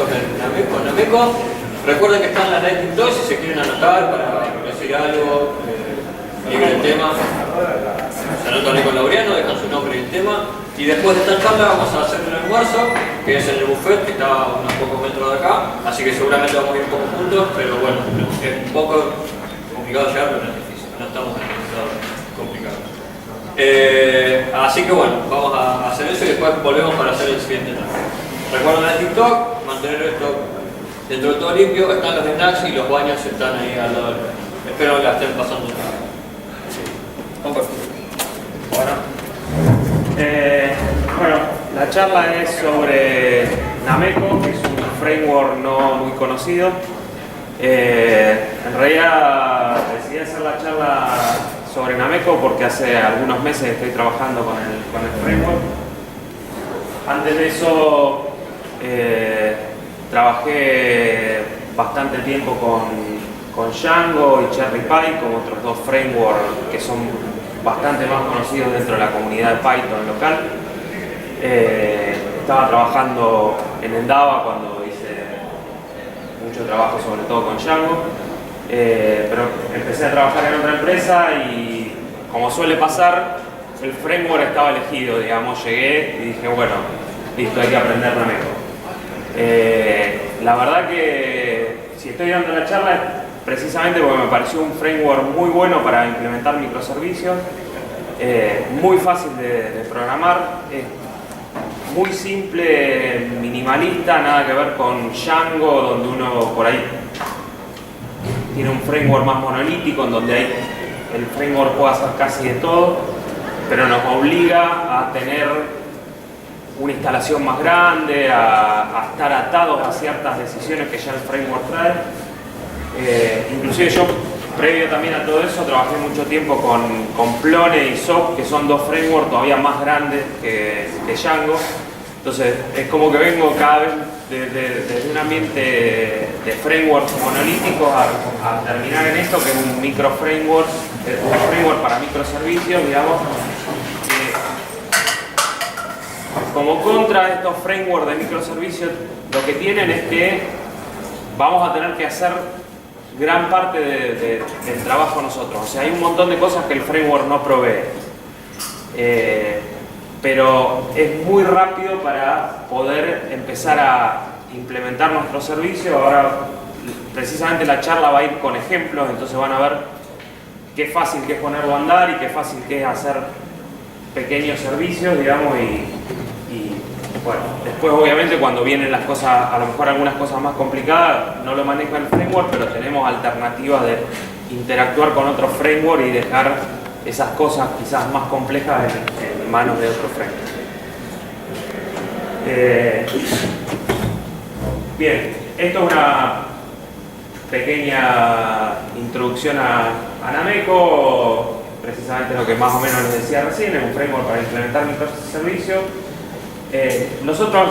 servicios en Nameco. Recuerden que están las Lightning Talks si se quieren anotar para decir algo, escribir el tema. Se anotan ahí con Laureano, dejan su nombre y el tema. Y después de esta charla vamos a hacer un almuerzo, que es en el buffet, que está a unos pocos metros de acá. Así que seguramente vamos a ir un poco juntos, pero bueno, es un poco complicado llegar, pero no es difícil. No estamos en un estado complicado. Así que bueno, vamos a hacer eso y después volvemos para hacer el siguiente tema. Recuerden el TikTok, mantener esto dentro de todo limpio. Están los snacks y los baños están ahí al lado. Espero que la estén pasando. Bueno, la charla es sobre Nameco, que es un framework no muy conocido. En realidad decidí hacer la charla sobre Nameco porque hace algunos meses estoy trabajando con el framework. Antes de eso trabajé bastante tiempo con Django y Cherry Pie, como otros dos frameworks que son bastante más conocidos dentro de la comunidad de Python local. Estaba trabajando en Endava cuando hice mucho trabajo, sobre todo con Django, pero empecé a trabajar en otra empresa y, como suele pasar, el framework estaba elegido, digamos. Llegué y dije, bueno, listo, hay que aprender Nameco. La verdad que si estoy dando la charla es precisamente porque me pareció un framework muy bueno para implementar microservicios, muy fácil de programar, muy simple, minimalista, nada que ver con Django, donde uno por ahí tiene un framework más monolítico, en donde el framework puede hacer casi de todo, pero nos obliga a tener una instalación más grande, a estar atados a ciertas decisiones que ya el framework trae. Inclusive yo, previo también a todo eso, trabajé mucho tiempo con Plone y SOAP, que son dos frameworks todavía más grandes que Django. Entonces es como que vengo cada vez desde un ambiente de frameworks monolíticos a terminar en esto, que es un micro framework, un framework para microservicios, digamos. Como contra de estos frameworks de microservicios, lo que tienen es que vamos a tener que hacer gran parte del trabajo nosotros. O sea, hay un montón de cosas que el framework no provee. Pero es muy rápido para poder empezar a implementar nuestro servicio. Ahora, precisamente la charla va a ir con ejemplos, entonces van a ver qué fácil que es ponerlo a andar y qué fácil que es hacer pequeños servicios, digamos, y bueno, después obviamente cuando vienen las cosas, a lo mejor algunas cosas más complicadas, no lo maneja el framework, pero tenemos alternativas de interactuar con otro framework y dejar esas cosas quizás más complejas en manos de otro framework. Bien, esto es una pequeña introducción a Nameco, precisamente lo que más o menos les decía recién, es un framework para implementar microservicios. Nosotros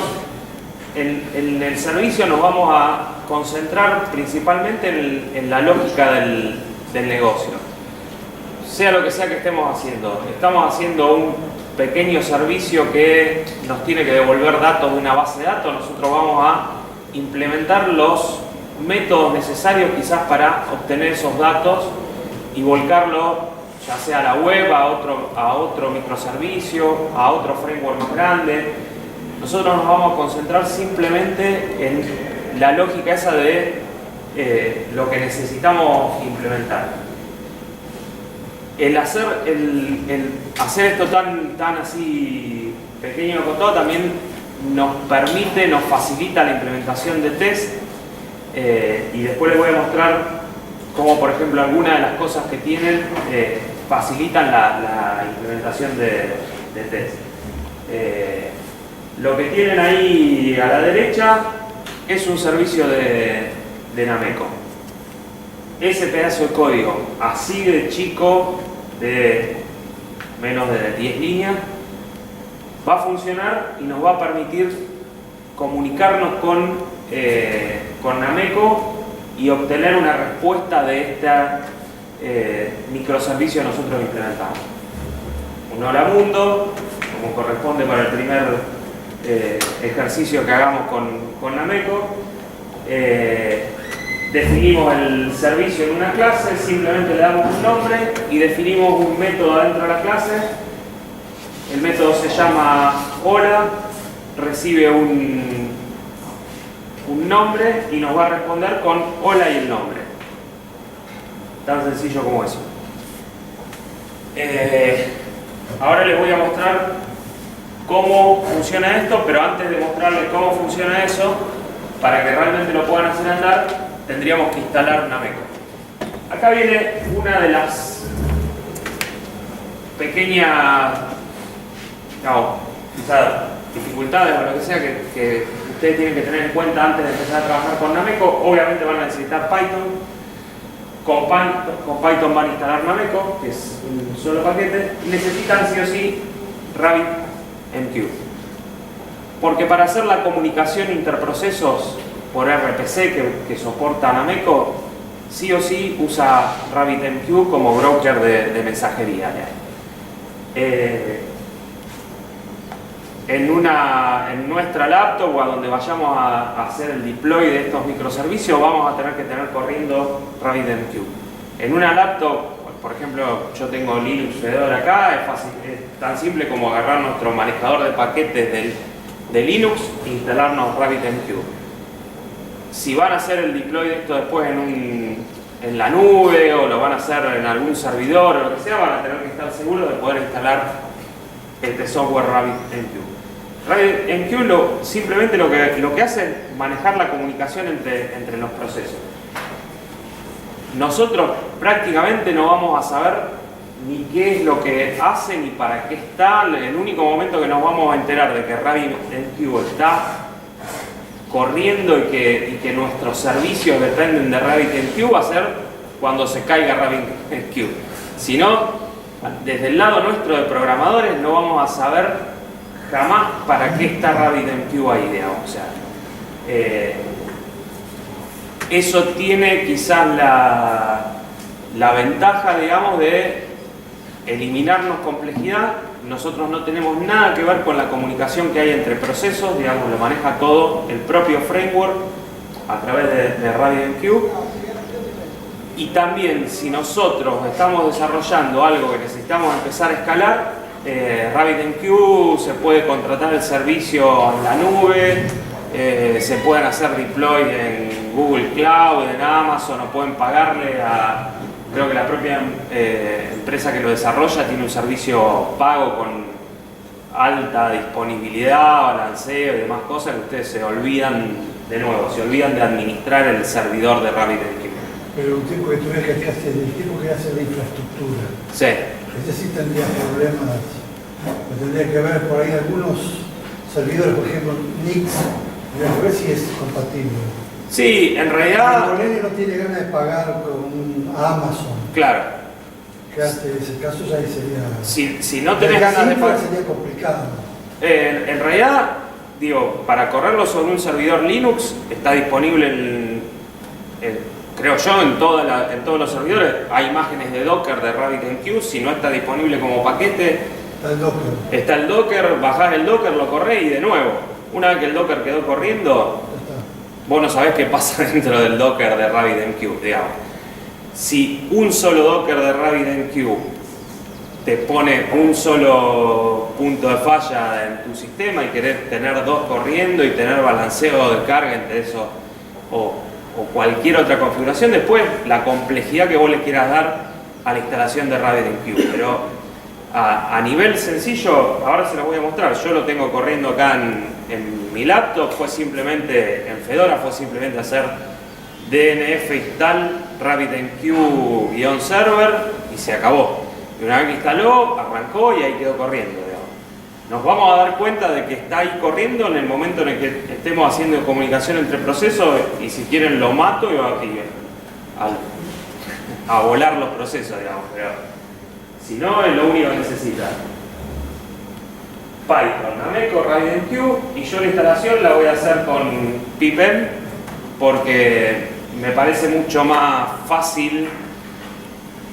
en el servicio nos vamos a concentrar principalmente en la lógica del negocio. Sea lo que sea que estemos haciendo, estamos haciendo un pequeño servicio que nos tiene que devolver datos de una base de datos, nosotros vamos a implementar los métodos necesarios quizás para obtener esos datos y volcarlo ya sea a la web, a otro microservicio, a otro framework más grande. Nosotros nos vamos a concentrar simplemente en la lógica esa de lo que necesitamos implementar. El hacer esto tan así pequeño y acotado también nos permite, nos facilita la implementación de test, y después les voy a mostrar cómo, por ejemplo, algunas de las cosas que tienen facilitan la implementación de test. Lo que tienen ahí a la derecha es un servicio de Nameco. Ese pedazo de código, así de chico, de menos de 10 líneas, va a funcionar y nos va a permitir comunicarnos con Nameco y obtener una respuesta de este microservicio que nosotros implementamos. Un hola mundo, como corresponde para el primer ejercicio que hagamos con Nameco. Definimos el servicio en una clase, simplemente le damos un nombre y definimos un método dentro de la clase. El método se llama hola, recibe un nombre y nos va a responder con hola y el nombre. Tan sencillo como eso. Ahora les voy a mostrar cómo funciona esto, pero antes de mostrarles cómo funciona eso, para que realmente lo puedan hacer andar, tendríamos que instalar Nameco. Acá viene una de las pequeñas, quizás dificultades o lo que sea que ustedes tienen que tener en cuenta antes de empezar a trabajar con Nameco. Obviamente van a necesitar Python. Con Python van a instalar Nameco, que es un solo paquete, y necesitan sí o sí RabbitMQ. Porque para hacer la comunicación interprocesos por RPC que soporta Nameco, sí o sí usa RabbitMQ como broker de mensajería. En nuestra laptop o a donde vayamos a hacer el deploy de estos microservicios, vamos a tener que tener corriendo RabbitMQ. En una laptop, por ejemplo, yo tengo Linux Fedora acá, es tan simple como agarrar nuestro manejador de paquetes de Linux e instalarnos RabbitMQ. Si van a hacer el deploy de esto después en la nube o lo van a hacer en algún servidor o lo que sea, van a tener que estar seguros de poder instalar este software RabbitMQ. RabbitMQ simplemente lo que hace es manejar la comunicación entre los procesos. Nosotros prácticamente no vamos a saber ni qué es lo que hace ni para qué está. El único momento que nos vamos a enterar de que RabbitMQ está corriendo y que nuestros servicios dependen de RabbitMQ va a ser cuando se caiga RabbitMQ. Si no, desde el lado nuestro de programadores no vamos a saber jamás para qué está RabbitMQ ahí, digamos. O sea, eso tiene quizás la ventaja, digamos, de eliminarnos complejidad. Nosotros no tenemos nada que ver con la comunicación que hay entre procesos, digamos, lo maneja todo el propio framework a través de RabbitMQ. Y también, si nosotros estamos desarrollando algo que necesitamos empezar a escalar, RabbitMQ se puede contratar el servicio en la nube, se pueden hacer deploy en Google Cloud, en Amazon, o pueden pagarle a, creo que la propia empresa que lo desarrolla tiene un servicio pago con alta disponibilidad, balanceo y demás cosas que ustedes se olvidan de administrar el servidor de RabbitMQ. Pero un tipo que tuviera que hacer, el tipo que hace la infraestructura, sí. ese sí tendría problemas, tendría que ver por ahí algunos servidores, por ejemplo, Nix, tendría que ver si es compatible. Sí, en realidad... Si no tiene ganas de pagar con Amazon. Claro. Que hace ese caso ya sería... Si no tenés ganas de pagar... sería complicado. En realidad, digo, para correrlo sobre un servidor Linux está disponible creo yo, en todos los servidores. Hay imágenes de Docker de RabbitMQ. Si no está disponible como paquete, está el Docker, bajás el Docker, lo corrés y de nuevo, una vez que el Docker quedó corriendo, vos no sabés qué pasa dentro del Docker de RabbitMQ, digamos. Si un solo Docker de RabbitMQ te pone un solo punto de falla en tu sistema y querés tener dos corriendo y tener balanceo de carga entre eso o cualquier otra configuración, después la complejidad que vos le quieras dar a la instalación de RabbitMQ. Pero a nivel sencillo, ahora se los voy a mostrar. Yo lo tengo corriendo acá en mi laptop. En Fedora fue simplemente hacer dnf install RabbitMQ-server y se acabó. Y una vez que instaló, arrancó y ahí quedó corriendo, digamos. Nos vamos a dar cuenta de que está ahí corriendo en el momento en el que estemos haciendo comunicación entre procesos, y si quieren lo mato y a volar los procesos, digamos. Pero si no, es lo único que necesita. Python, Nameco, RabbitMQ, y yo la instalación la voy a hacer con pipenv porque me parece mucho más fácil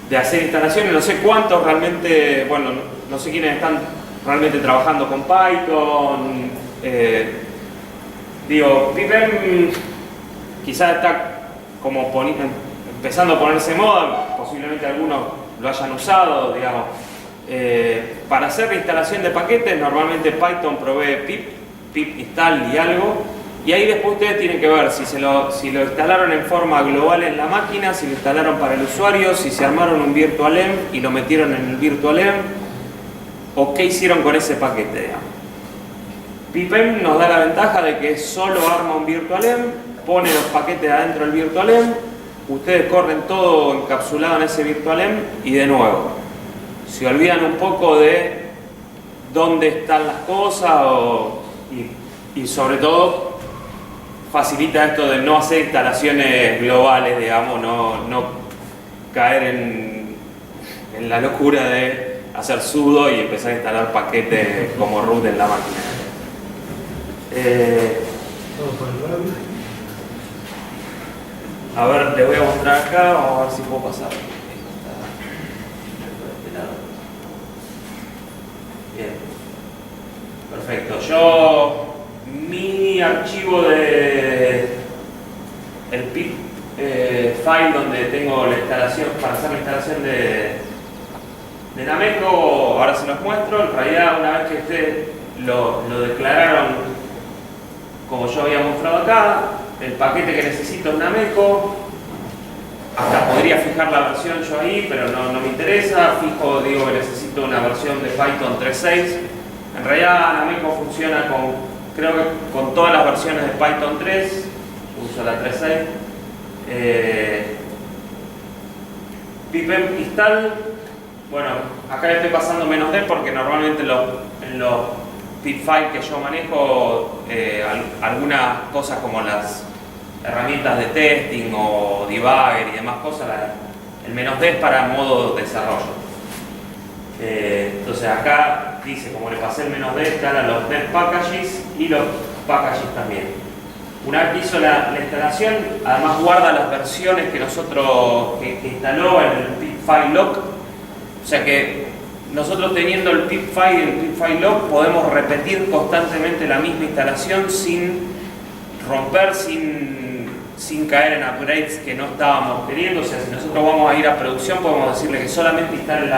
de hacer instalaciones. No sé cuántos realmente, bueno, no sé quiénes están realmente trabajando con Python, Digo, PIPM quizás está como empezando a ponerse de moda, posiblemente algunos lo hayan usado, digamos. Para hacer la instalación de paquetes, normalmente Python provee pip install y algo, y ahí después ustedes tienen que ver si lo instalaron en forma global en la máquina, si lo instalaron para el usuario, si se armaron un virtualenv y lo metieron en el virtualenv, o qué hicieron con ese paquete, digamos. PIPM nos da la ventaja de que solo arma un virtualenv, pone los paquetes adentro del virtualenv, ustedes corren todo encapsulado en ese virtualenv y de nuevo se olvidan un poco de dónde están las cosas y sobre todo facilita esto de no hacer instalaciones globales, digamos, no caer en la locura de hacer sudo y empezar a instalar paquetes como root en la máquina. A ver, les voy a mostrar acá, vamos a ver si puedo pasar. Bien, perfecto. Mi archivo de el pip file donde tengo la instalación, para hacer la instalación de Nameco, ahora se los muestro. En realidad, una vez que ustedes lo declararon como yo había mostrado acá, el paquete que necesito es Nameco. Hasta podría fijar la versión yo ahí, pero no me interesa. Fijo, digo que necesito una versión de Python 3.6. En realidad Nameco funciona creo que con todas las versiones de Python 3. Uso la 3.6. Pipm install. Bueno, acá le estoy pasando -d porque normalmente en los pip files que yo manejo, algunas cosas como las herramientas de testing o debugger y demás cosas, el -d es para modo desarrollo. Entonces acá dice, como le pasé el -d, están los dev packages y los packages también. Una vez que hizo la instalación, además guarda las versiones que que instaló en el pip-file lock. O sea que nosotros teniendo el pip-file y el pip-file lock podemos repetir constantemente la misma instalación sin romper, sin caer en upgrades que no estábamos queriendo. O sea, si nosotros vamos a ir a producción, podemos decirle que solamente instale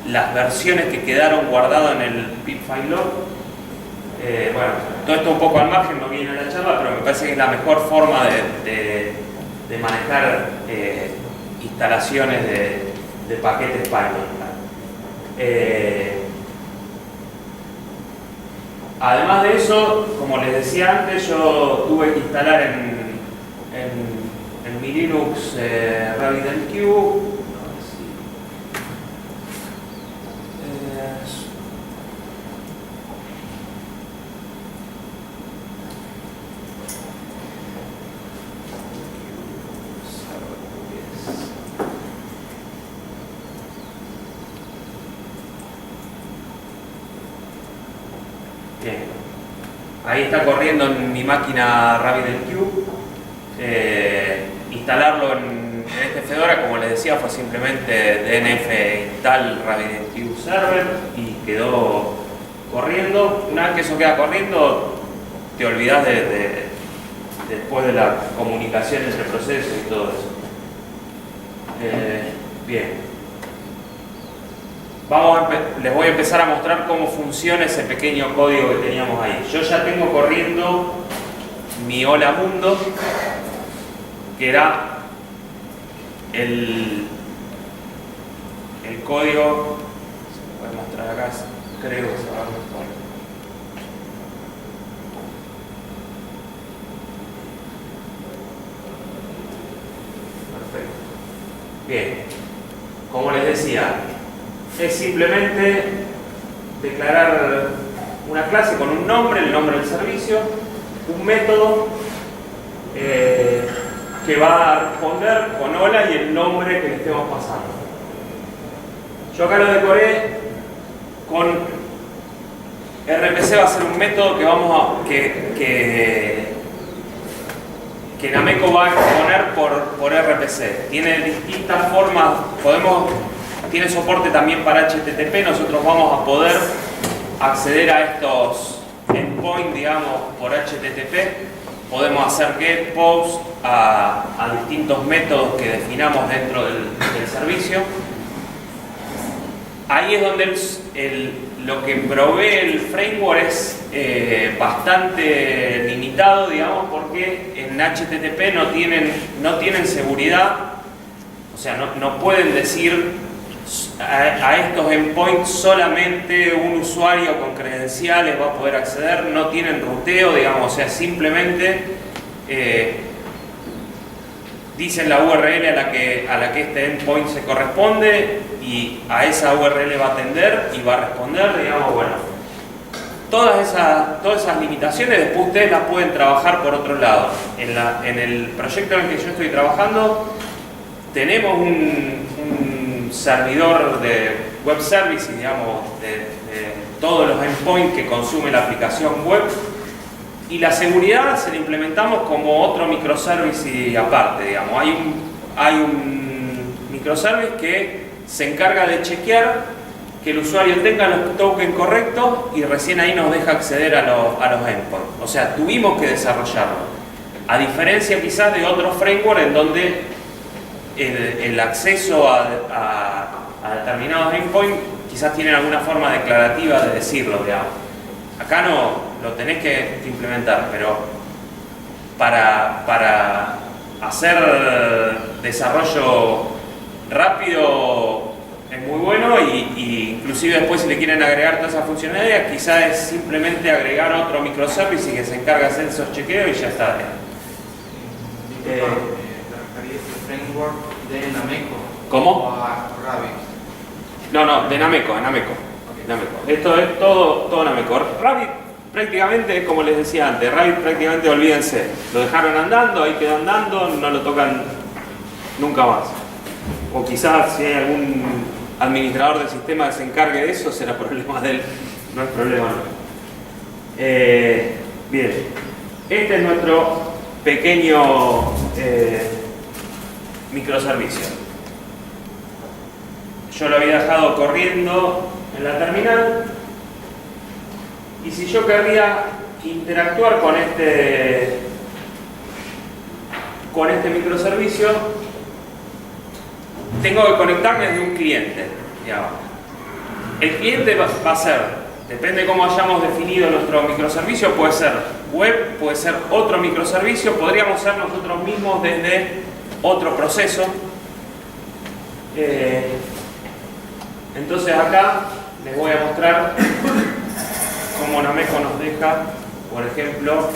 las versiones que quedaron guardadas en el pip-file lock. Bueno, todo esto un poco al margen, no viene a la charla, pero me parece que es la mejor forma de manejar instalaciones de paquetes Python. Además de eso, como les decía antes, yo tuve que instalar en mi Linux RabbitMQ. Bien. Ahí está corriendo en mi máquina RabbitMQ. Instalarlo en este Fedora, como les decía, fue simplemente dnf install RabbitMQ server y quedó corriendo. Una vez que eso queda corriendo, te olvidas después de la comunicación entre procesos y todo eso. Bien. Les voy a empezar a mostrar cómo funciona ese pequeño código que teníamos ahí. Yo ya tengo corriendo mi Hola Mundo, que era el código. Se puede mostrar acá, creo que se va a mostrar. Perfecto. Bien, como les decía, es simplemente declarar una clase con un nombre, el nombre del servicio, un método que va a responder con hola y el nombre que le estemos pasando. Yo acá lo decoré con RPC. Va a ser un método que Nameco va a exponer por RPC. Tiene distintas formas, tiene soporte también para HTTP. Nosotros vamos a poder acceder a endpoint, digamos, por HTTP, podemos hacer GET, POST a distintos métodos que definamos dentro del servicio. Ahí es donde lo que provee el framework es bastante limitado, digamos, porque en HTTP no tienen seguridad, o sea, no pueden decir a estos endpoints solamente un usuario con credenciales va a poder acceder, no tienen ruteo, digamos, o sea, simplemente dicen la URL a la que este endpoint se corresponde y a esa URL va a atender y va a responder, digamos, bueno. Todas esas limitaciones después ustedes las pueden trabajar por otro lado. En el proyecto en el que yo estoy trabajando tenemos un servidor de web service, digamos, de todos los endpoints que consume la aplicación web, y la seguridad se la implementamos como otro microservice y aparte, digamos. Hay un microservice que se encarga de chequear que el usuario tenga los tokens correctos y recién ahí nos deja acceder a los endpoints. O sea, tuvimos que desarrollarlo. A diferencia quizás de otros frameworks en donde el acceso a determinados endpoints quizás tienen alguna forma declarativa de decirlo, digamos. Acá no, lo tenés que implementar, pero para hacer desarrollo rápido es muy bueno y inclusive después si le quieren agregar todas esas funcionalidades, quizás es simplemente agregar otro microservice y que se encarga de hacer esos chequeos y ya está. Framework de Nameco. ¿Cómo? O a Rabbit. No, de Nameco. Esto es todo Nameco. Rabbit prácticamente es como les decía antes, Rabbit prácticamente olvídense. Lo dejaron andando, ahí quedó andando, no lo tocan nunca más. O quizás si hay algún administrador del sistema que se encargue de eso, será problema de él, no es problema nuestro. Bien, este es nuestro pequeño microservicio. Yo lo había dejado corriendo en la terminal y si yo querría interactuar con este microservicio, tengo que conectarme desde un cliente, digamos. El cliente va a ser, depende de cómo hayamos definido nuestro microservicio, puede ser web, puede ser otro microservicio, podríamos ser nosotros mismos desde otro proceso. Entonces acá les voy a mostrar cómo Nameco nos deja, por ejemplo,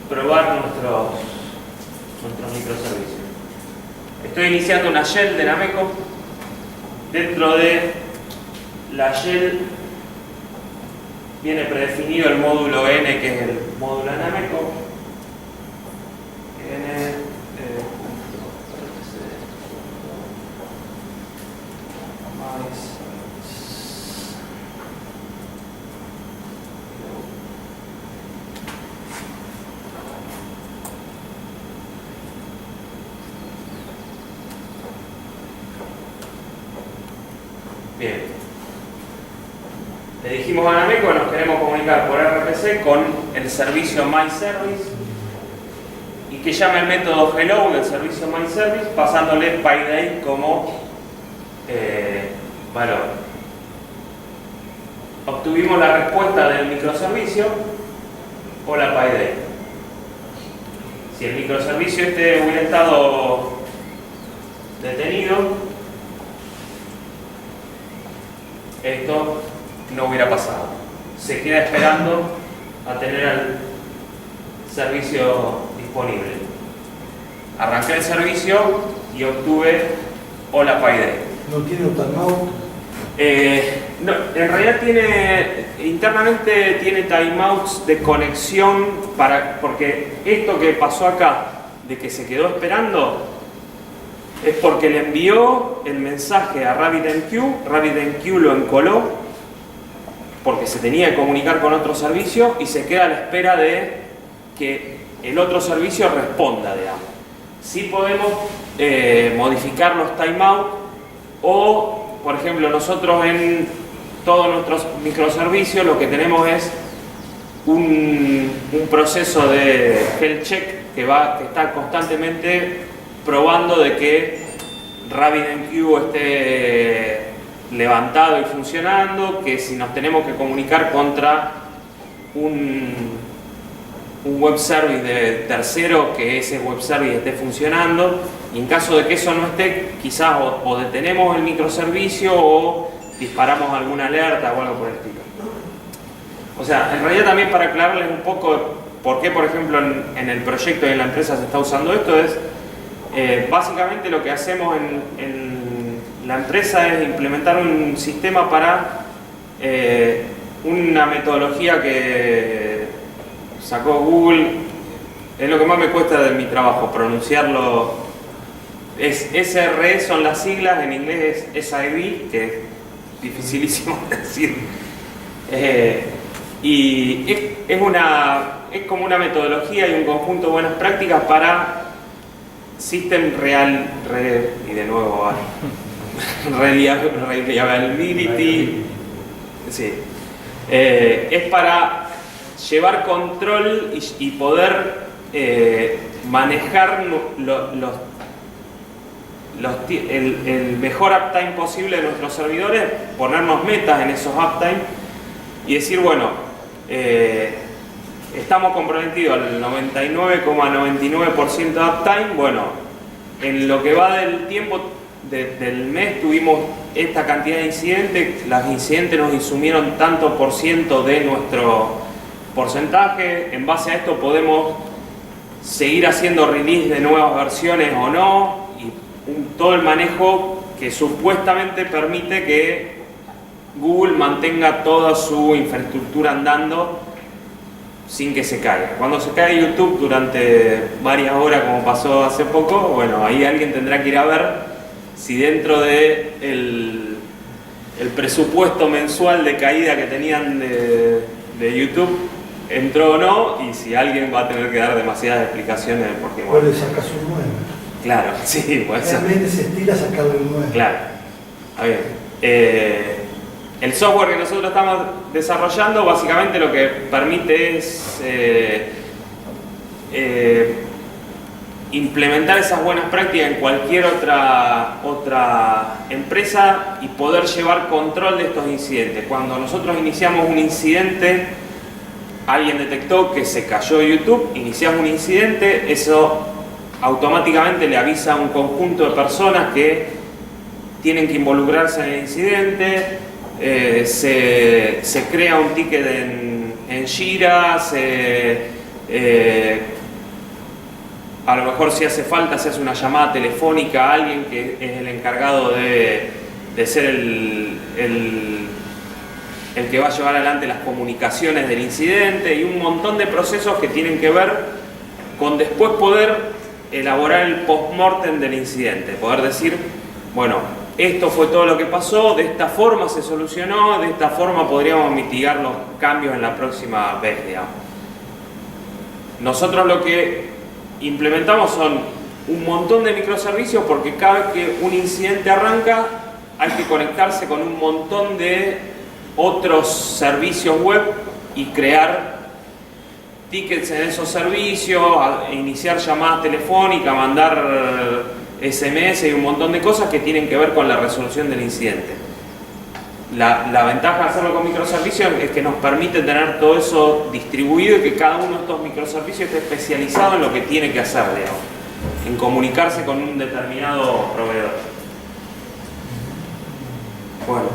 probar nuestros microservicios. Estoy iniciando una shell de Nameco. Dentro de la shell viene predefinido el módulo N, que es el módulo de Nameco. Bien, le dijimos a Nameco que nos queremos comunicar por RPC con el servicio MyService y que llame el método hello del servicio MyService pasándole PyDate como valor. Obtuvimos la respuesta del microservicio, hola PyDate. Si el microservicio hubiera estado detenido, esto no hubiera pasado. Se queda esperando a tener el servicio disponible. Arranqué el servicio y obtuve hola PyDate. ¿No tiene un timeout? No, en realidad internamente tiene timeouts de conexión porque esto que pasó acá de que se quedó esperando es porque le envió el mensaje a RabbitMQ, RabbitMQ lo encoló porque se tenía que comunicar con otro servicio y se queda a la espera de que el otro servicio responda, digamos. Sí podemos modificar los timeouts o, por ejemplo, nosotros todos nuestros microservicios lo que tenemos es un proceso de health check que está constantemente probando de que RabbitMQ esté levantado y funcionando, que si nos tenemos que comunicar contra un web service de tercero, que ese web service esté funcionando, y en caso de que eso no esté, quizás o detenemos el microservicio o disparamos alguna alerta o algo por el estilo. O sea, en realidad también para aclararles un poco por qué, por ejemplo, en el proyecto y en la empresa se está usando esto, es básicamente lo que hacemos en la empresa es implementar un sistema para una metodología que sacó Google. Es lo que más me cuesta de mi trabajo, pronunciarlo. SRE son las siglas, en inglés es SID, que es dificilísimo decir. Y es como una metodología y un conjunto de buenas prácticas para System y de nuevo Reliability. Sí. Es para llevar control y poder manejar el mejor uptime posible de nuestros servidores, ponernos metas en esos uptime y decir, bueno, estamos comprometidos al 99,99% de uptime. Bueno, en lo que va del tiempo del mes tuvimos esta cantidad de incidentes, los incidentes nos insumieron tanto por ciento de nuestro porcentaje, en base a esto podemos seguir haciendo release de nuevas versiones o no, y todo el manejo que supuestamente permite que Google mantenga toda su infraestructura andando sin que se caiga. Cuando se cae YouTube durante varias horas, como pasó hace poco, bueno, ahí alguien tendrá que ir a ver si dentro de el presupuesto mensual de caída que tenían de YouTube entró o no, y si alguien va a tener que dar demasiadas explicaciones porque bueno, puede sacar su nuevo. Claro, sí, puede ser. Realmente se estira sacarlo el nuevo. Claro. A ver, el software que nosotros estamos desarrollando básicamente lo que permite es implementar esas buenas prácticas en cualquier otra empresa y poder llevar control de estos incidentes. Cuando nosotros iniciamos un incidente, alguien detectó que se cayó YouTube, iniciamos un incidente, eso automáticamente le avisa a un conjunto de personas que tienen que involucrarse en el incidente, se crea un ticket en Jira, a lo mejor si hace falta se hace una llamada telefónica a alguien que es el encargado de ser el que va a llevar adelante las comunicaciones del incidente, y un montón de procesos que tienen que ver con después poder elaborar el post-mortem del incidente, poder decir, bueno, esto fue todo lo que pasó, de esta forma se solucionó, de esta forma podríamos mitigar los cambios en la próxima vez, digamos. Nosotros lo que implementamos son un montón de microservicios, porque cada vez que un incidente arranca hay que conectarse con un montón de otros servicios web y crear tickets en esos servicios, iniciar llamadas telefónicas, mandar SMS y un montón de cosas que tienen que ver con la resolución del incidente. La ventaja de hacerlo con microservicios es que nos permite tener todo eso distribuido y que cada uno de estos microservicios esté especializado en lo que tiene que hacer, digamos, en comunicarse con un determinado proveedor. Bueno,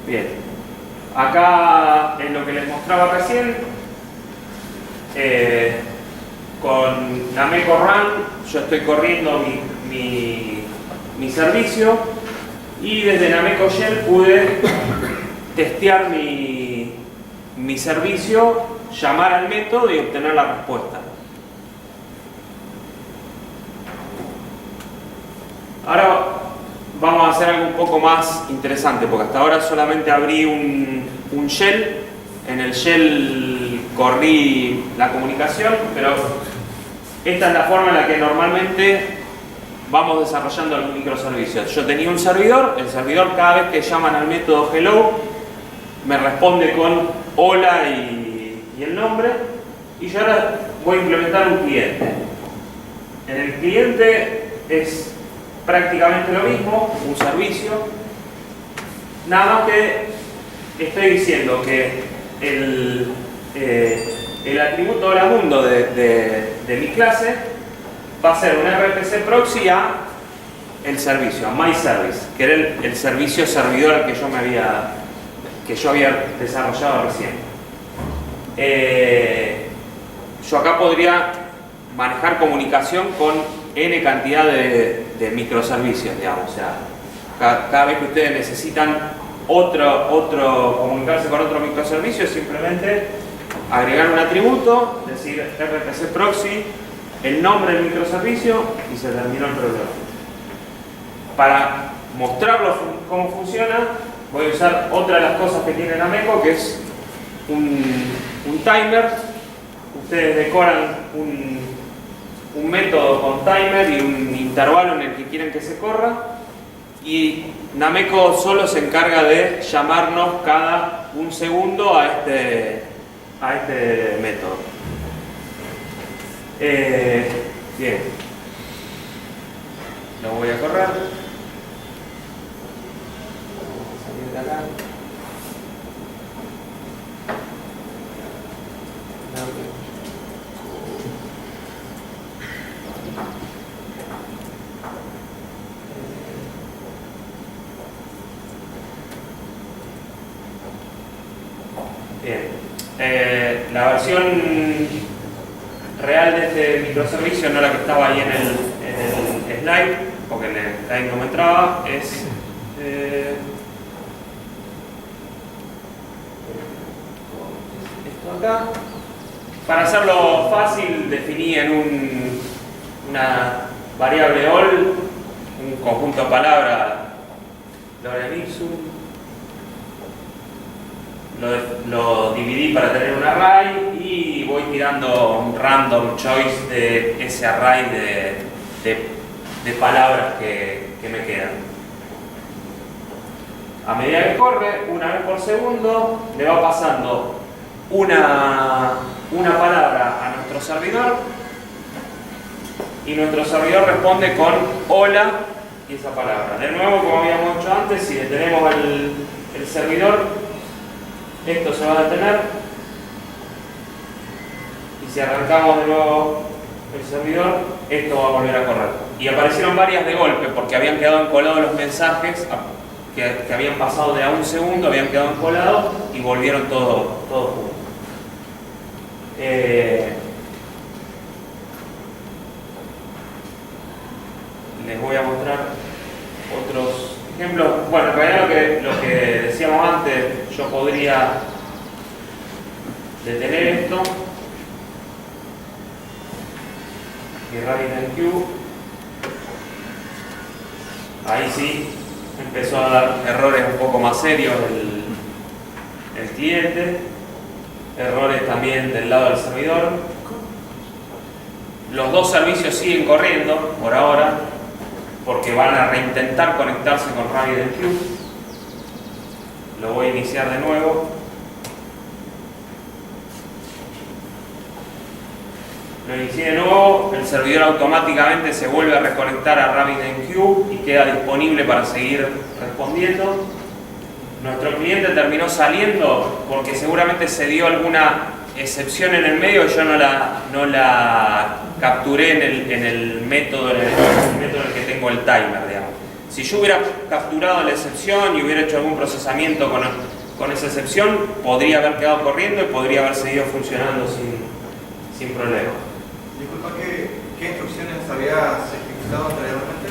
bien, acá en lo que les mostraba recién, con Nameco Run yo estoy corriendo mi servicio, y desde Nameco Shell pude testear mi servicio, llamar al método y obtener la respuesta. Ahora vamos a hacer algo un poco más interesante, porque hasta ahora solamente abrí un shell. En el shell corrí la comunicación, pero esta es la forma en la que normalmente vamos desarrollando los microservicios. Yo tenía un servidor, el servidor cada vez que llaman al método hello me responde con hola y el nombre, y yo ahora voy a implementar un cliente. En el cliente es prácticamente lo mismo, un servicio, nada más que estoy diciendo que el atributo hola mundo de mi clase va a ser un RPC proxy a el servicio, a my service, que era el servicio servidor al que yo había desarrollado recién. Yo acá podría manejar comunicación con n cantidad de microservicios, digamos. O sea, cada vez que ustedes necesitan comunicarse con otro microservicio, es simplemente agregar un atributo, decir RPC proxy, el nombre del microservicio, y se terminó el problema. Para mostrarlo cómo funciona, voy a usar otra de las cosas que tiene Ameco, que es un timer. Ustedes decoran un método con timer y un intervalo en el que quieren que se corra, y Ameco solo se encarga de llamarnos cada un segundo a este método. Bien, lo voy a correr. Salir de acá. Bien. La versión real de este microservicio, no la que estaba ahí en el slide, porque en el slide no me entraba, es esto acá. Para hacerlo fácil, definí en una variable all un conjunto de palabras lorem ipsum. Lo dividí para tener un array y voy tirando un random choice de ese array de palabras que me quedan. A medida que corre, una vez por segundo, le va pasando una palabra a nuestro servidor, y nuestro servidor responde con hola y esa palabra. De nuevo, como habíamos hecho antes, si detenemos el servidor, esto se va a detener, y si arrancamos de nuevo el servidor, esto va a volver a correr. Y aparecieron varias de golpe porque habían quedado encolados los mensajes que habían pasado de a un segundo, habían quedado encolados y volvieron todos juntos. Les voy a mostrar otros ejemplos. Bueno, en realidad lo que decíamos antes, yo podría detener esto y RabbitMQ. Ahí sí empezó a dar errores un poco más serios el cliente, errores también del lado del servidor. Los dos servicios siguen corriendo por ahora, porque van a reintentar conectarse con RabbitMQ. Lo voy a iniciar de nuevo. Lo inicié de nuevo, el servidor automáticamente se vuelve a reconectar a RabbitMQ y queda disponible para seguir respondiendo. Nuestro cliente terminó saliendo porque seguramente se dio alguna excepción en el medio y yo no la capturé en el método en el que tengo el timer, digamos. Si yo hubiera capturado la excepción y hubiera hecho algún procesamiento con esa excepción, podría haber quedado corriendo y podría haber seguido funcionando sin problema. Disculpa, ¿qué instrucciones habías ejecutado anteriormente?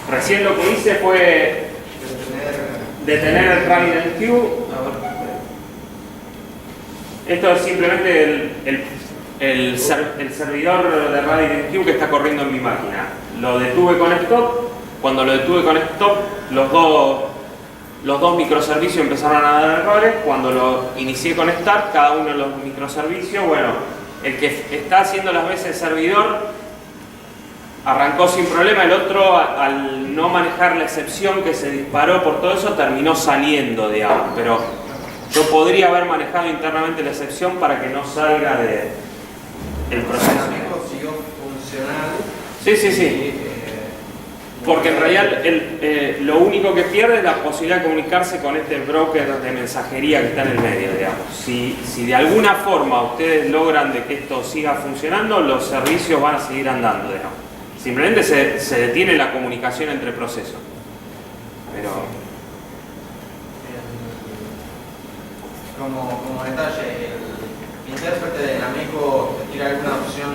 Recién lo que hice fue detener el RabbitMQ. Esto es simplemente el servidor de RabbitMQ que está corriendo en mi máquina. Lo detuve con stop. Cuando lo detuve con stop, los dos los dos microservicios empezaron a dar errores. Cuando lo inicié con Start, cada uno de los microservicios, bueno, el que está haciendo las veces servidor arrancó sin problema, el otro al no manejar la excepción que se disparó por todo eso terminó saliendo, digamos, pero yo podría haber manejado internamente la excepción para que no salga del proceso. Amigo siguió funcional. Sí, sí, sí. Porque en realidad lo único que pierde es la posibilidad de comunicarse con este broker de mensajería que está en el medio, digamos. Si de alguna forma ustedes logran de que esto siga funcionando, los servicios van a seguir andando, digamos. Simplemente se detiene la comunicación entre procesos. Pero... Como detalle, el intérprete de Ameco tira alguna opción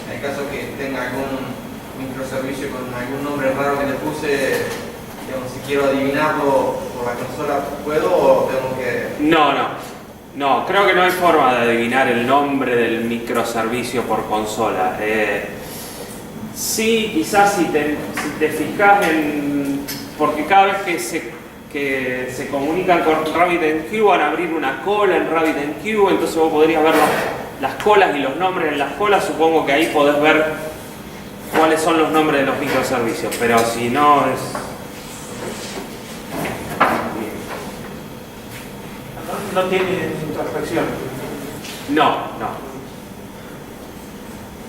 en el caso que tenga algún microservicio con algún nombre raro que le puse, digamos, si quiero adivinarlo por la consola, ¿puedo o tengo que...? No, creo que no hay forma de adivinar el nombre del microservicio por consola. Sí, quizás si te fijas en... porque cada vez que se comunican con RabbitMQ van a abrir una cola en RabbitMQ, entonces vos podrías ver las colas y los nombres en las colas, supongo que ahí podés ver cuáles son los nombres de los microservicios, pero si no es... No tiene introspección. No.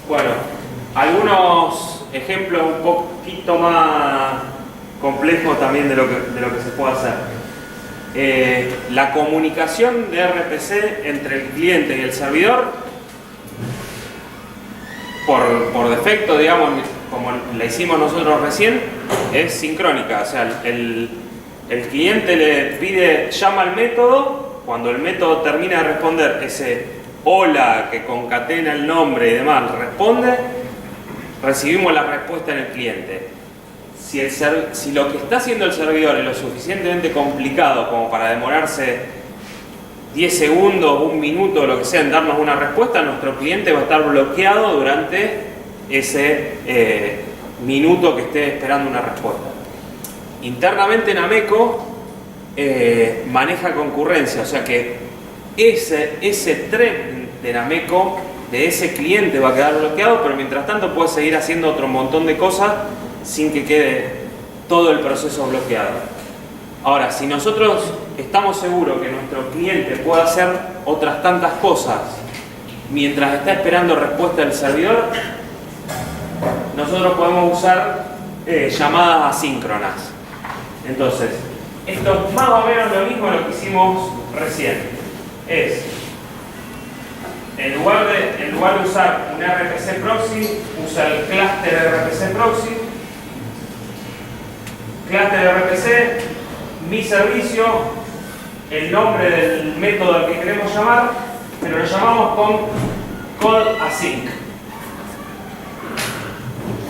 Bueno, algunos ejemplos un poquito más complejos también de lo que se puede hacer. La comunicación de RPC entre el cliente y el servidor, por defecto, digamos, como la hicimos nosotros recién, es sincrónica. O sea, el cliente le pide, llama al método, cuando el método termina de responder ese hola que concatena el nombre y demás, responde, recibimos la respuesta en el cliente. Si lo que está haciendo el servidor es lo suficientemente complicado como para demorarse 10 segundos, 1 minuto, lo que sea, en darnos una respuesta, nuestro cliente va a estar bloqueado durante ese minuto que esté esperando una respuesta. Internamente en Ameco maneja concurrencia, o sea que ese tren de Ameco, de ese cliente, va a quedar bloqueado, pero mientras tanto puede seguir haciendo otro montón de cosas sin que quede todo el proceso bloqueado. Ahora, si nosotros estamos seguros que nuestro cliente puede hacer otras tantas cosas mientras está esperando respuesta del servidor, nosotros podemos usar llamadas asíncronas. Entonces, esto es más o menos lo mismo lo que hicimos recién. Es, en lugar de usar un RPC proxy, usa el clúster RPC proxy. Clúster RPC, mi servicio, el nombre del método al que queremos llamar, pero lo llamamos con call async.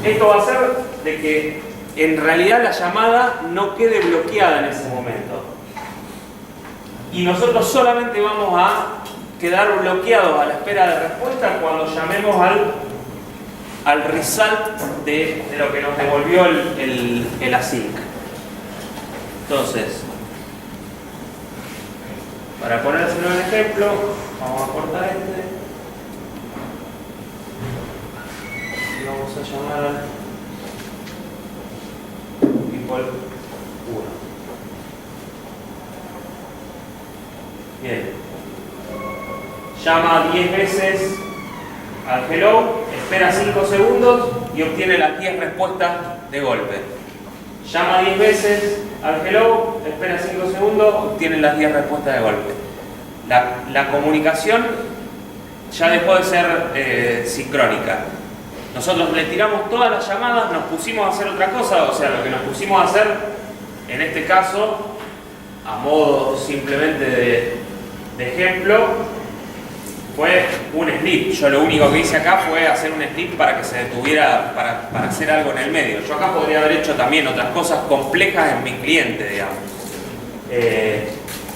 Esto va a hacer de que en realidad la llamada no quede bloqueada en ese momento. Y nosotros solamente vamos a quedar bloqueados a la espera de respuesta cuando llamemos al result de lo que nos devolvió el async. Entonces, para ponérselo en ejemplo, vamos a cortar este y vamos a llamar al people 1. Bien, llama 10 veces al hello, espera 5 segundos y obtiene las 10 respuestas de golpe. Llama 10 veces al hello, espera 5 segundos, obtiene las 10 respuestas de golpe. La comunicación ya dejó de ser sincrónica. Nosotros le tiramos todas las llamadas, nos pusimos a hacer otra cosa, o sea, lo que nos pusimos a hacer, en este caso, a modo simplemente de ejemplo, fue un snip. Yo lo único que hice acá fue hacer un snip para que se detuviera, para hacer algo en el medio. Yo acá podría haber hecho también otras cosas complejas en mi cliente, digamos.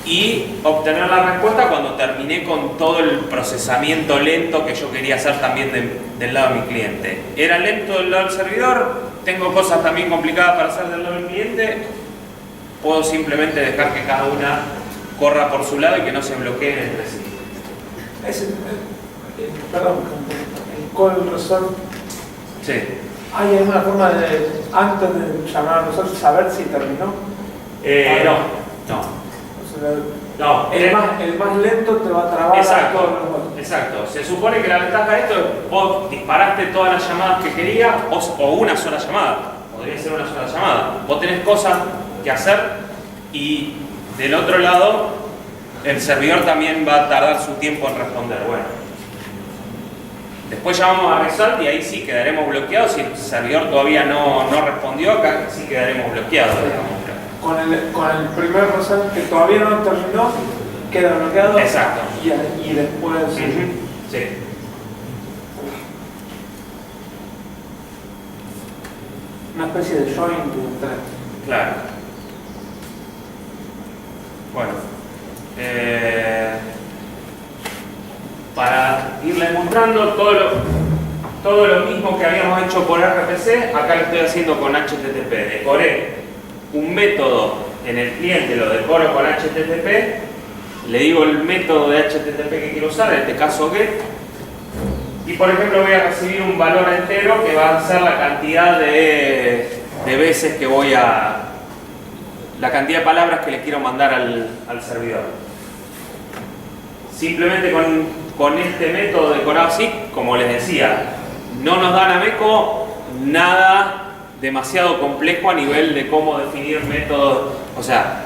Y obtener la respuesta cuando terminé con todo el procesamiento lento que yo quería hacer también del lado de mi cliente. Era lento del lado del servidor, tengo cosas también complicadas para hacer del lado del cliente. puedo simplemente dejar que cada una corra por su lado y que no se bloqueen entre sí. Perdón, el call resolve. Sí. ¿Hay alguna forma de, antes de llamar a resolve, saber si terminó? No. O sea, No. el más lento te va a trabar a Exacto, todos los otros. exacto. Se supone que la ventaja de esto es vos disparaste todas las llamadas que querías o una sola llamada. Podría ser una sola llamada. Vos tenés cosas que hacer y del otro lado el servidor también va a tardar su tiempo en responder. Bueno, después llamamos a Result y ahí sí quedaremos bloqueados. Si el servidor todavía no respondió, acá sí quedaremos bloqueados, digamos. Con el primer resolve que todavía no terminó, queda bloqueado. Exacto. Y después. Sí. Una especie de join entre. Claro. Bueno. Para irles mostrando todo lo mismo que habíamos hecho por RPC, acá lo estoy haciendo con HTTP. Decoré un método en el cliente, lo decoro con HTTP, le digo el método de HTTP que quiero usar, en este caso GET, y por ejemplo voy a recibir un valor entero que va a ser la cantidad de veces que voy a... la cantidad de palabras que le quiero mandar al servidor. Simplemente con este método decorado así, como les decía, no nos dan a Meco nada demasiado complejo a nivel de cómo definir métodos, o sea,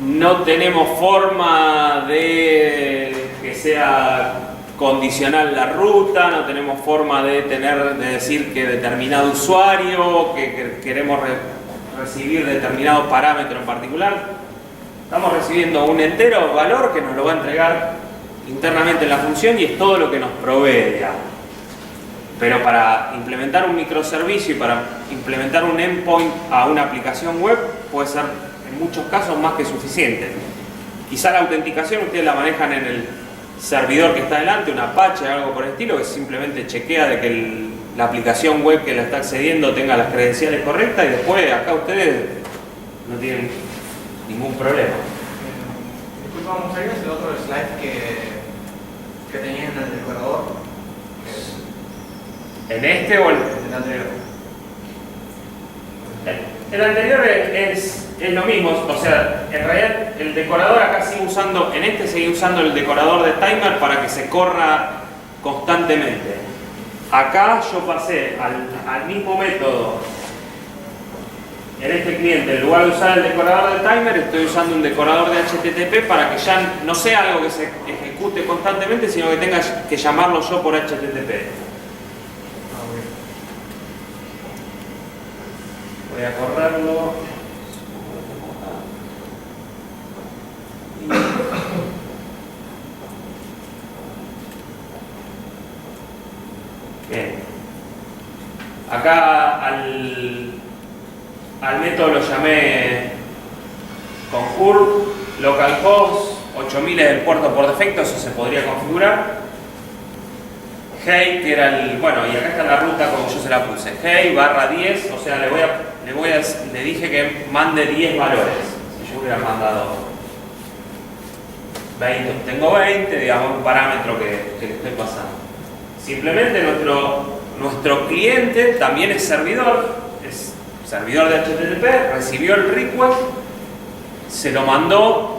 no tenemos forma de que sea condicional la ruta, no tenemos forma de decir que determinado usuario, que queremos recibir determinado parámetro en particular. Estamos recibiendo un entero valor que nos lo va a entregar internamente en la función y es todo lo que nos provee, digamos. Pero para implementar un microservicio y para implementar un endpoint a una aplicación web puede ser en muchos casos más que suficiente. Quizá la autenticación ustedes la manejan en el servidor que está delante, un Apache, algo por el estilo, que simplemente chequea de que la aplicación web que la está accediendo tenga las credenciales correctas y después acá ustedes no tienen ningún problema. Disculpa, ¿mostrarías el otro slide que tenía en el decorador? ¿En este o El anterior. El anterior es lo mismo, o sea, en realidad el decorador acá sigue usando, en este sigue usando el decorador de timer para que se corra constantemente. Acá yo pasé al mismo método en este cliente, en lugar de usar el decorador de timer, estoy usando un decorador de HTTP para que ya no sea algo que se ejecute constantemente, sino que tenga que llamarlo yo por HTTP. Voy a correrlo. Bien. Acá al método lo llamé concur, localhost, 8000 es el puerto por defecto, eso se podría configurar. Hey, que era bueno, y acá está la ruta como yo se la puse. Hey /10, o sea, le dije que mande 10 valores. Si yo hubiera mandado 20, tengo 20, digamos, un parámetro que le estoy pasando. Simplemente nuestro cliente también es servidor de HTTP, recibió el request, se lo mandó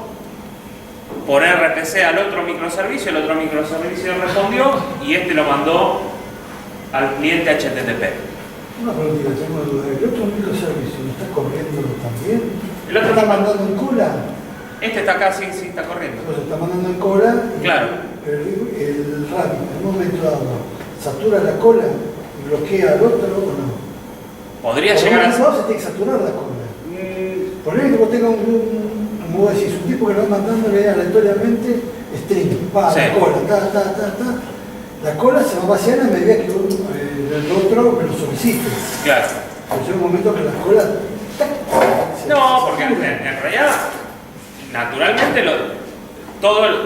por RPC al otro microservicio, el otro microservicio respondió y este lo mandó al cliente HTTP. Una preguntita, tengo duda. ¿El otro microservicio lo está corriendo también? ¿El otro está mandando en cola? Este está acá, sí, está corriendo. Entonces está mandando en cola. Claro. El RAPI, en un momento dado, satura la cola y bloquea al otro o no. Podría Por llegar a un lado se tiene que saturar la cola. Por ejemplo, que vos tengas como vos decís, un tipo que lo va mandándole aleatoriamente string, sí. La cola, la cola se va vaciando a medida que el otro me lo solicite. Claro. Pero llega un momento que la cola... No, porque en realidad, naturalmente,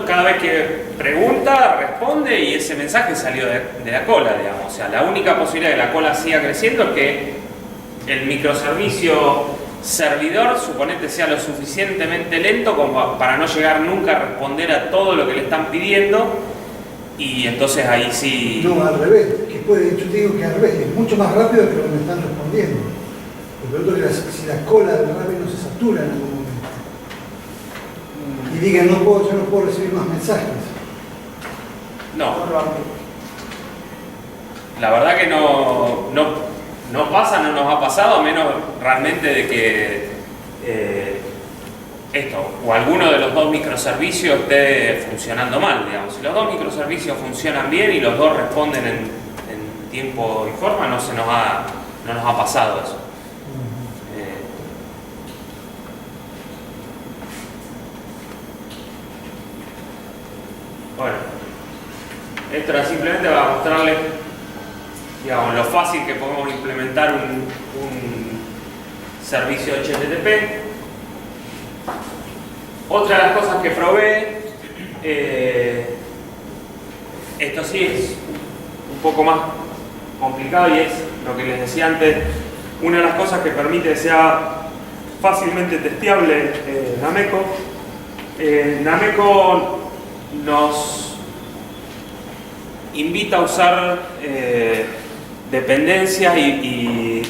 cada vez que pregunta, responde y ese mensaje salió de la cola, digamos. O sea, la única posibilidad de que la cola siga creciendo es que el microservicio servidor, suponete, sea lo suficientemente lento como para no llegar nunca a responder a todo lo que le están pidiendo, y entonces ahí sí... No, al revés, que puede, yo te digo que al revés, es mucho más rápido que lo que me están respondiendo. El producto es que si la cola del RAVE no se satura en algún momento. Y digan, yo no puedo recibir más mensajes. No. La verdad que no pasa, no nos ha pasado, a menos realmente de que esto o alguno de los dos microservicios esté funcionando mal, digamos. Si los dos microservicios funcionan bien y los dos responden en tiempo y forma, no nos ha pasado eso. Bueno, esto era simplemente para mostrarles, digamos, lo fácil que podemos implementar un servicio HTTP. Otra de las cosas que probé, esto sí es un poco más complicado y es lo que les decía antes, una de las cosas que permite que sea fácilmente testeable Nameco. Nameco nos invita a usar dependencias y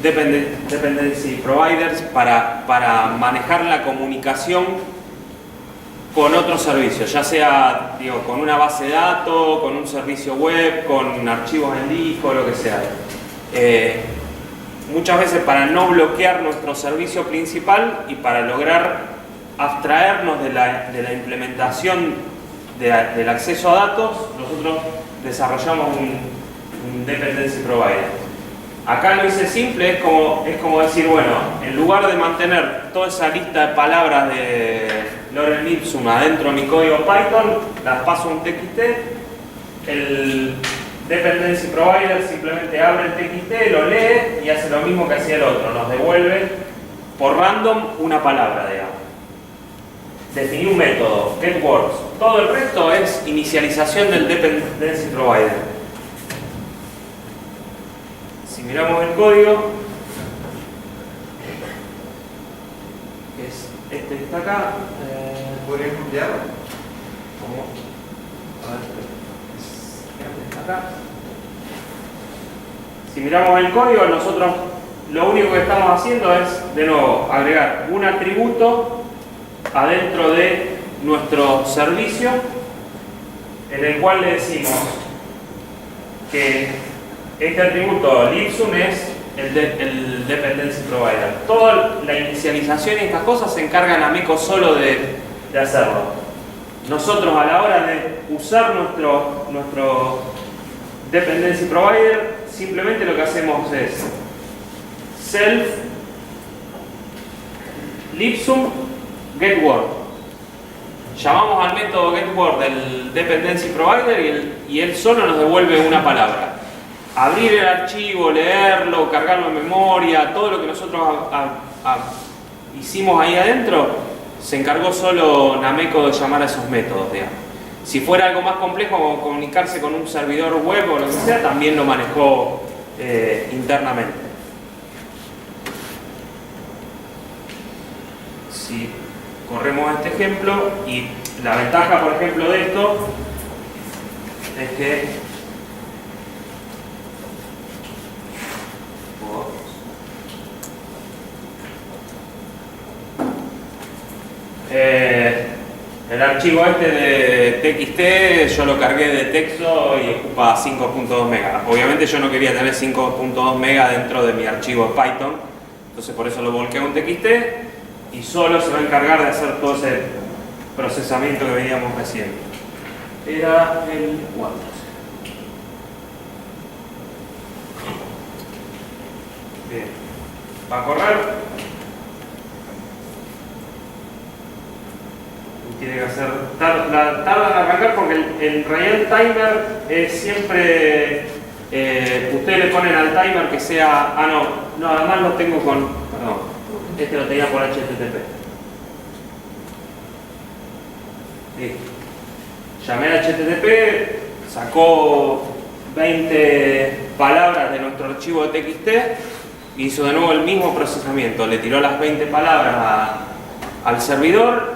dependency providers para manejar la comunicación con otros servicios, ya sea con una base de datos, con un servicio web, con archivos en disco, lo que sea. Muchas veces para no bloquear nuestro servicio principal y para lograr abstraernos de la implementación del acceso a datos, nosotros desarrollamos un dependency provider. Acá lo hice simple, es como decir, bueno, en lugar de mantener toda esa lista de palabras de Lorem Ipsum adentro de mi código Python, las paso a un TXT, el dependency provider simplemente abre el TXT, lo lee y hace lo mismo que hacía el otro, nos devuelve por random una palabra, digamos. Definí un método, getWords. Todo el resto es inicialización del dependency provider. Si miramos el código, que es este que está acá, ¿Podrías copiarlo? ¿cómo? A ver, este está acá. Si miramos el código, nosotros lo único que estamos haciendo es, de nuevo, agregar un atributo adentro de nuestro servicio en el cual le decimos que este atributo Ipsum es el dependency provider. Toda la inicialización y estas cosas se encarga Nameco solo de hacerlo. Nosotros a la hora de usar nuestro dependency provider simplemente lo que hacemos es self Ipsum getWord. Llamamos al método getWord del dependency provider y él solo nos devuelve una palabra. Abrir el archivo, leerlo, cargarlo en memoria, todo lo que nosotros hicimos ahí adentro, se encargó solo Nameco de llamar a esos métodos, digamos. Si fuera algo más complejo como comunicarse con un servidor web o lo que sea, también lo manejó internamente. Si corremos este ejemplo, y la ventaja, por ejemplo, de esto es que el archivo este de TXT yo lo cargué de texto y ocupa 5.2 megas. Obviamente yo no quería tener 5.2 megas dentro de mi archivo Python, entonces por eso lo volqué a un TXT y solo se va a encargar de hacer todo ese procesamiento que veníamos haciendo. Era el 4. Bien. Va a correr. Tiene que hacer, tarda en arrancar porque en realidad el timer es siempre, ustedes le ponen al timer que sea, no, además lo tengo con, perdón, este lo tenía por HTTP. Listo. Llamé a HTTP, sacó 20 palabras de nuestro archivo de TXT hizo de nuevo el mismo procesamiento, le tiró las 20 palabras al servidor,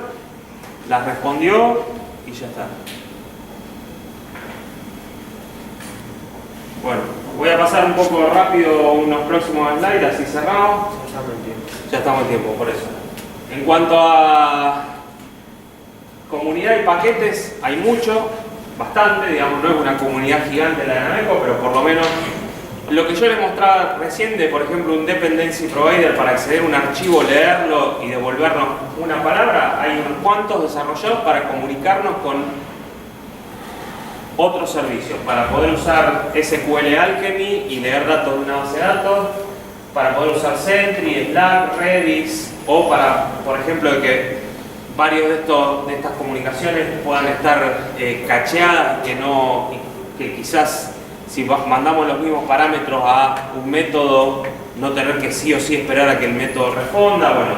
las respondió y ya está. Bueno, voy a pasar un poco rápido unos próximos slides, así cerramos. Ya estamos en tiempo, por eso. En cuanto a comunidad y paquetes, hay mucho, bastante, digamos, no es una comunidad gigante la de Nameco, pero por lo menos lo que yo les mostraba recién de, por ejemplo, un dependency provider para acceder a un archivo, leerlo y devolvernos una palabra, hay unos cuantos desarrollados para comunicarnos con otros servicios, para poder usar SQL Alchemy y leer datos de una base de datos, para poder usar Sentry, Slack, Redis, o para, por ejemplo, que varios de estas comunicaciones puedan estar cacheadas, que quizás si mandamos los mismos parámetros a un método, no tener que sí o sí esperar a que el método responda. Bueno,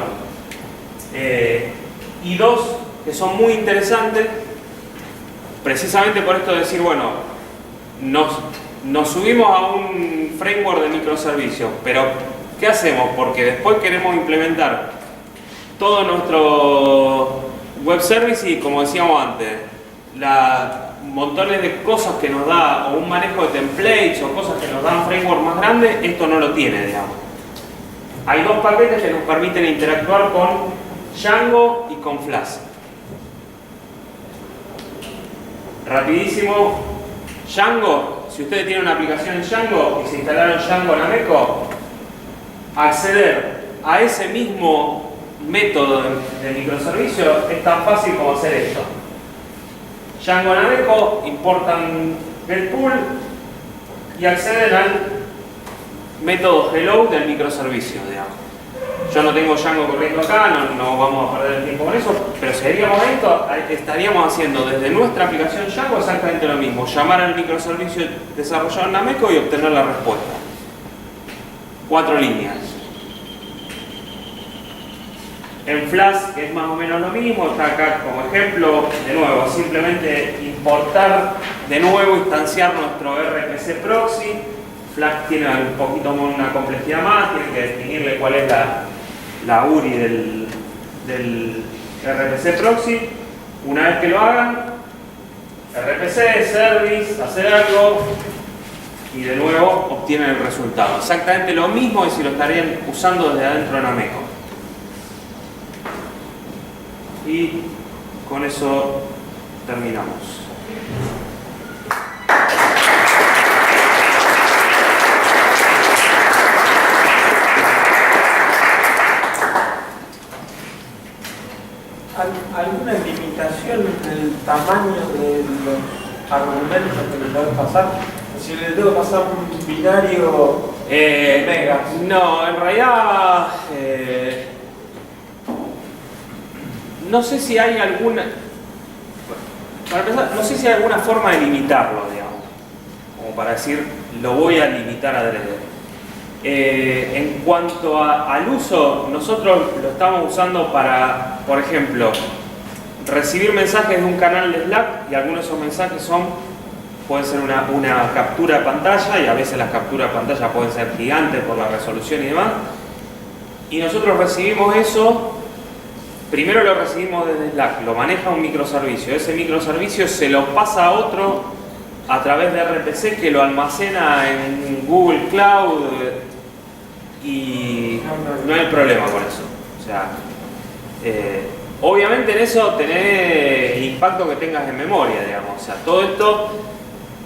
y dos que son muy interesantes, precisamente por esto de decir, bueno, nos subimos a un framework de microservicios, pero ¿qué hacemos? Porque después queremos implementar todo nuestro web service y, como decíamos antes, montones de cosas que nos da, o un manejo de templates o cosas que nos dan framework más grandes, esto no lo tiene, digamos. Hay dos paquetes que nos permiten interactuar con Django y con Flask. Rapidísimo, Django, si ustedes tienen una aplicación en Django y se instalaron Django Nameco, acceder a ese mismo método de microservicio es tan fácil como hacer esto. Django Nameco, importan getPool y acceden al método hello del microservicio, digamos. Yo no tengo Django corriendo acá, no vamos a perder el tiempo con eso, pero si haríamos esto, estaríamos haciendo desde nuestra aplicación Django exactamente lo mismo, llamar al microservicio desarrollado en Nameco y obtener la respuesta. 4 líneas. En Flask es más o menos lo mismo, está acá como ejemplo, de nuevo, simplemente importar de nuevo, instanciar nuestro RPC proxy. Flask tiene un poquito una complejidad más, tiene que definirle cuál es la URI del RPC proxy. Una vez que lo hagan, RPC, service, hacer algo y de nuevo obtienen el resultado. Exactamente lo mismo que si lo estarían usando desde adentro de Nameco. Y con eso terminamos. ¿Alguna limitación en el tamaño de los argumentos que le pueden pasar? Si le tengo que pasar un binario megas. No, en realidad no sé si hay alguna, para empezar, no sé si hay alguna forma de limitarlo, digamos, como para decir, lo voy a limitar adrede. En cuanto al uso, nosotros lo estamos usando para, por ejemplo, recibir mensajes de un canal de Slack, y algunos de esos mensajes pueden ser una captura de pantalla, y a veces las capturas de pantalla pueden ser gigantes por la resolución y demás. Y nosotros recibimos eso, primero lo recibimos desde Slack, lo maneja un microservicio, ese microservicio se lo pasa a otro a través de RPC, que lo almacena en Google Cloud, y no hay problema con eso. O sea, obviamente en eso tenés el impacto que tengas en memoria, digamos. O sea, todo esto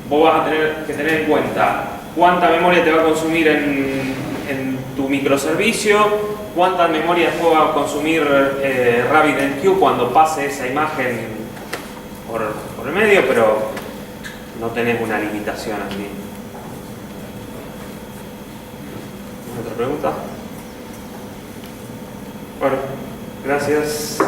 vos vas a tener que tener en cuenta cuánta memoria te va a consumir en tu microservicio, cuánta memoria después va a consumir RabbitMQ cuando pase esa imagen por el medio, pero no tenés una limitación aquí. ¿Otra pregunta? Bueno, gracias.